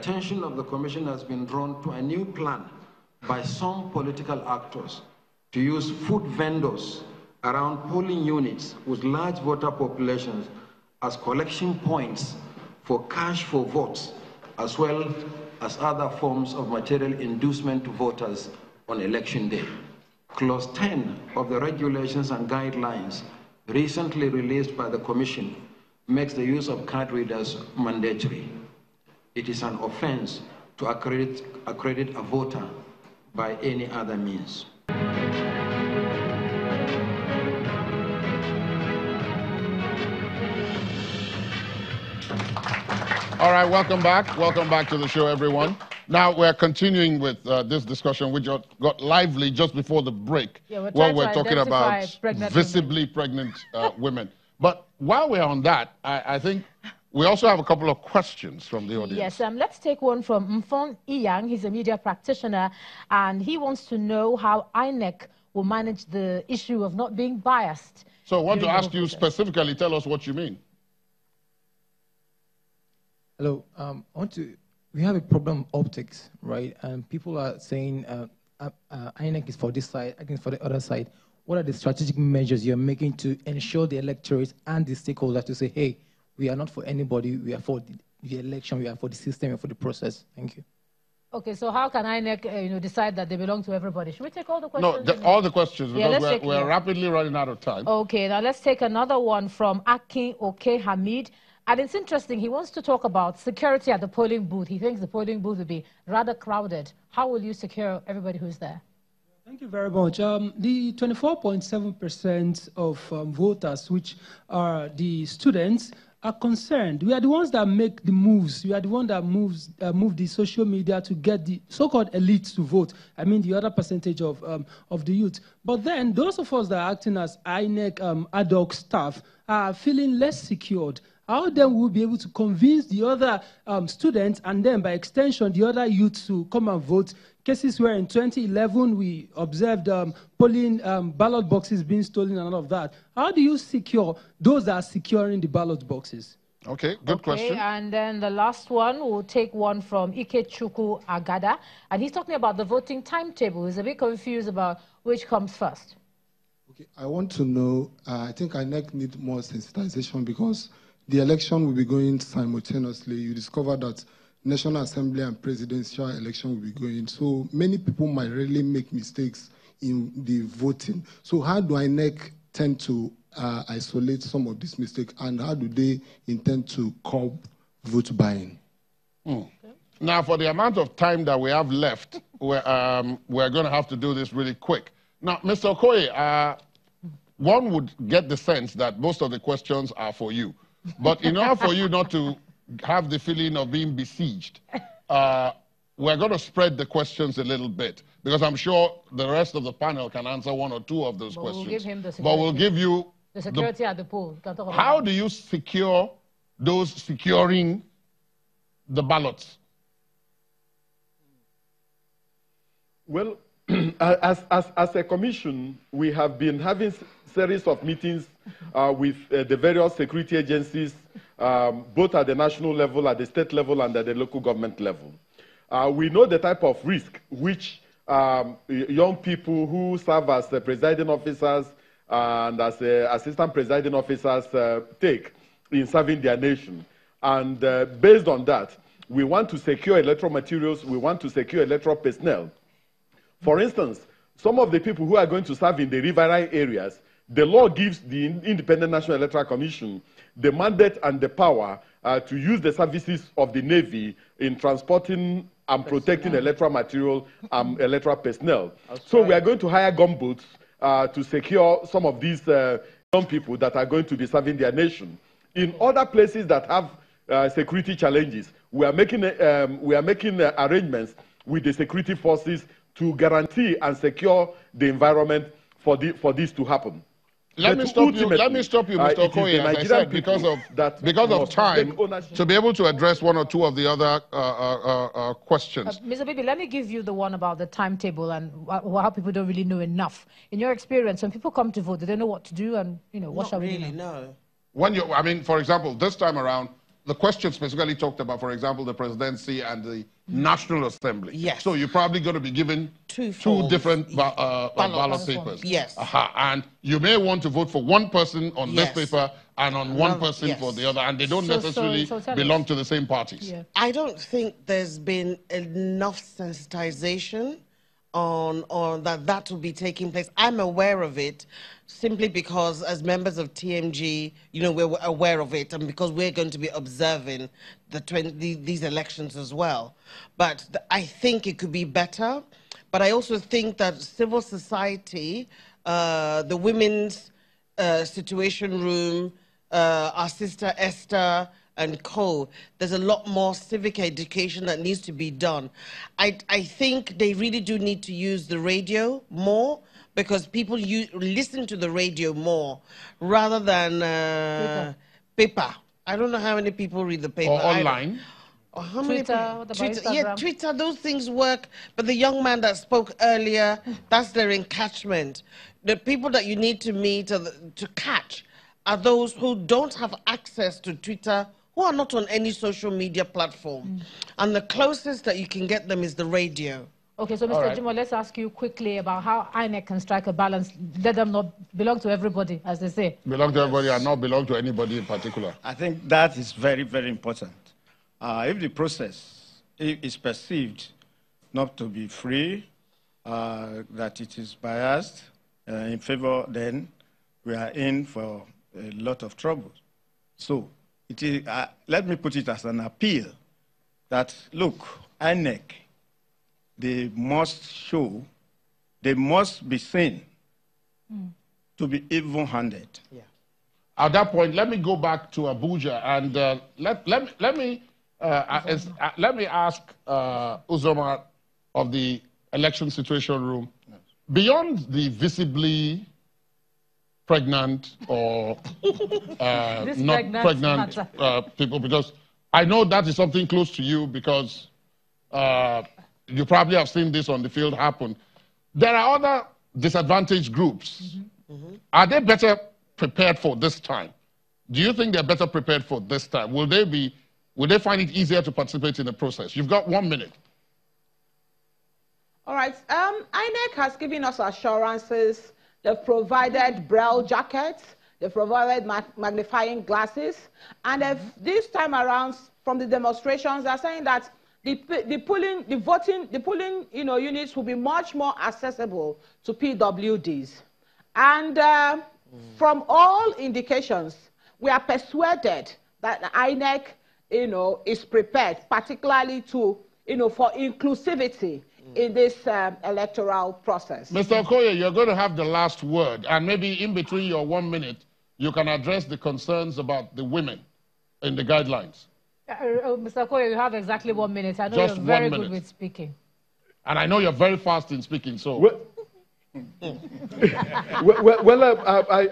attention of the Commission has been drawn to a new plan by some political actors to use food vendors around polling units with large voter populations as collection points for cash for votes, as well as other forms of material inducement to voters on election day. Clause 10 of the regulations and guidelines recently released by the Commission makes the use of card readers mandatory. It is an offense to accredit a voter by any other means. All right, welcome back. Welcome back to the show, everyone. Now, we're continuing with this discussion, which got lively just before the break, where we're talking about visibly pregnant women. But while we're on that, I think we also have a couple of questions from the audience. Yes, let's take one from Mfong Iyang. He's a media practitioner, and he wants to know how INEC will manage the issue of not being biased. So I want to ask you specifically, tell us what you mean. Hello, we have a problem of optics, right? And people are saying INEC is for this side, INEC is for the other side. What are the strategic measures you're making to ensure the electorate and the stakeholders to say, hey, we are not for anybody, we are for the election, we are for the system, we are for the process? Thank you. Okay, so how can INEC decide that they belong to everybody? Should we take all the questions? No, all the questions, because we're rapidly running out of time. Okay, now let's take another one from Akin Oke Hamid. And it's interesting, he wants to talk about security at the polling booth. He thinks the polling booth will be rather crowded. How will you secure everybody who's there? Thank you very much. The 24.7% of voters, which are the students, are concerned. We are the ones that make the moves. We are the ones that move the social media to get the so-called elites to vote. I mean, the other percentage of the youth. But then those of us that are acting as INEC ad hoc staff are feeling less secured. How then will we be able to convince the other students and then by extension the other youth to come and vote? Cases where in 2011 we observed polling ballot boxes being stolen and all of that. How do you secure those that are securing the ballot boxes? Okay, good question. And then the last one, we'll take one from Ikechukwu Agada. And he's talking about the voting timetable. He's a bit confused about which comes first. Okay, I want to know, I think INEC need more sensitization because the election will be going simultaneously. You discover that National Assembly and presidential election will be going. So many people might really make mistakes in the voting. So how do INEC tend to isolate some of these mistakes, and how do they intend to curb vote buying? Now, for the amount of time that we have left, we're going to have to do this really quick. Now, Mr. Okoye, one would get the sense that most of the questions are for you. But in order for you not to have the feeling of being besieged, we're going to spread the questions a little bit, because I'm sure the rest of the panel can answer one or two of those questions. We'll give him the security. But we'll give you the security at the poll. How do you secure those securing the ballots? Well, as a commission, we have been having series of meetings with the various security agencies, both at the national level, at the state level, and at the local government level. We know the type of risk which young people who serve as presiding officers and as assistant presiding officers take in serving their nation. And based on that, we want to secure electoral materials, we want to secure electoral personnel. For instance, some of the people who are going to serve in the riverine areas, the law gives the Independent National Electoral Commission the mandate and the power to use the services of the Navy in transporting and protecting electoral material and electoral personnel. So we are going to hire gunboats to secure some of these young people that are going to be serving their nation. In other places that have security challenges, we are making arrangements with the security forces to guarantee and secure the environment for this to happen. Let me stop you, Mr. Okoye, as I said, because of time, to be able to address one or two of the other questions. Mr. Bibi, let me give you the one about the timetable and how people don't really know enough. In your experience, when people come to vote, do they know what to do and, what shall we do? No. When I mean, for example, this time around, the question specifically talked about, for example, the presidency and the National Assembly. Yes. So you're probably going to be given two different ballot papers. Yes. And you may want to vote for one person on this paper and on one person for the other, and they don't necessarily belong to the same parties. Yeah. I don't think there's been enough sensitization on that will be taking place. I'm aware of it simply because as members of TMG, we're aware of it, and because we're going to be observing these elections as well. But I think it could be better. But I also think that civil society, the Women's Situation Room, our sister Esther, and co, there's a lot more civic education that needs to be done. I think they really do need to use the radio more, because people listen to the radio more rather than paper. I don't know how many people read the paper. Or online. Or how Twitter, many Twitter, yeah, Twitter, those things work. But the young man that spoke earlier, that's their encatchment. The people that you need to meet to catch are those who don't have access to Twitter, who are not on any social media platform. And the closest that you can get them is the radio. Okay, so Mr. Jimo, let's ask you quickly about how INEC can strike a balance. Let them not belong to everybody, as they say. Belong to everybody and not belong to anybody in particular. I think that is very, very important. If the process is perceived not to be free, that it is biased in favor, then we are in for a lot of trouble. So it is, let me put it as an appeal that, look, INEC, they must show, they must be seen to be even-handed. Yeah. At that point, let me go back to Abuja and let me ask Uzoma of the Election Situation Room, beyond the visibly pregnant or not pregnant people, because I know that is something close to you because you probably have seen this on the field happen. There are other disadvantaged groups. Are they better prepared for this time? Do you think they're better prepared for this time? Will they find it easier to participate in the process? You've got 1 minute. All right. INEC has given us assurances. They've provided braille jackets. They've provided magnifying glasses. And this time around, from the demonstrations, they're saying that the polling units will be much more accessible to PWDs. And from all indications, we are persuaded that the INEC, is prepared, particularly to, for inclusivity in this electoral process. Mr. Okoye, you're going to have the last word, and maybe in between your 1 minute, you can address the concerns about the women in the guidelines. Mr. Okoye, you have exactly 1 minute. I know Just you're very 1 minute. good with speaking. And I know you're very fast in speaking, so...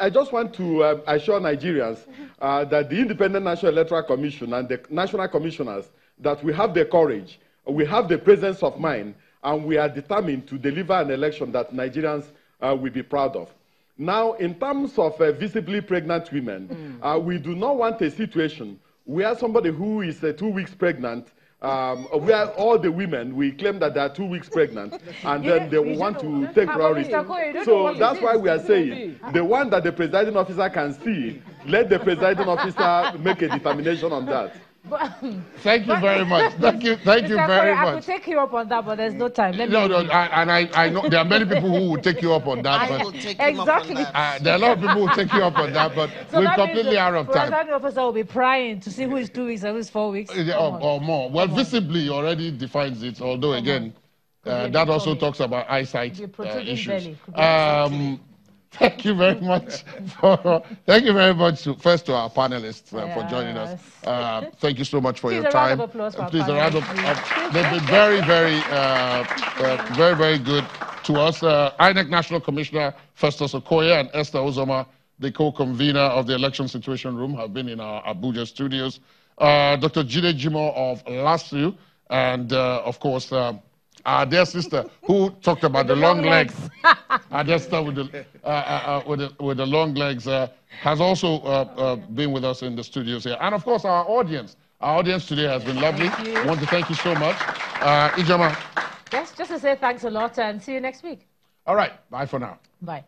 I just want to assure Nigerians that the Independent National Electoral Commission and the national commissioners, that we have the courage, we have the presence of mind, and we are determined to deliver an election that Nigerians will be proud of. Now, in terms of visibly pregnant women, we do not want a situation where somebody who is 2 weeks pregnant, where all the women, we claim that they are 2 weeks pregnant, and then they want to take priority. So that's why we are saying, the one that the presiding officer can see, let the presiding officer make a determination on that. Thank you very much. Thank you very much. I could take you up on that, but there's no time. I know there are many people who will take you up on that. I will take you up on that. There are a lot of people who will take you up on that, but we're completely out of time. The presiding officer will be prying to see who is 2 weeks and who is 4 weeks. Or more. Well, visibly already defines it, although again, that also talks about eyesight issues. Thank you very much. Thank you very much first to our panelists for joining us. Thank you so much for your time. Please a round of applause. They've been very, very good to us. INEC National Commissioner Festus Okoye and Esther Uzoma, the co-convener of the Election Situation Room, have been in our Abuja studios. Dr. Jide Jimo of LASU, and of course, Our dear sister who talked about the long legs. Our dear sister with the long legs has also been with us in the studios here. And of course, our audience. Our audience today has been lovely. I want to thank you so much. Ijoma. Yes, just to say thanks a lot and see you next week. All right. Bye for now. Bye.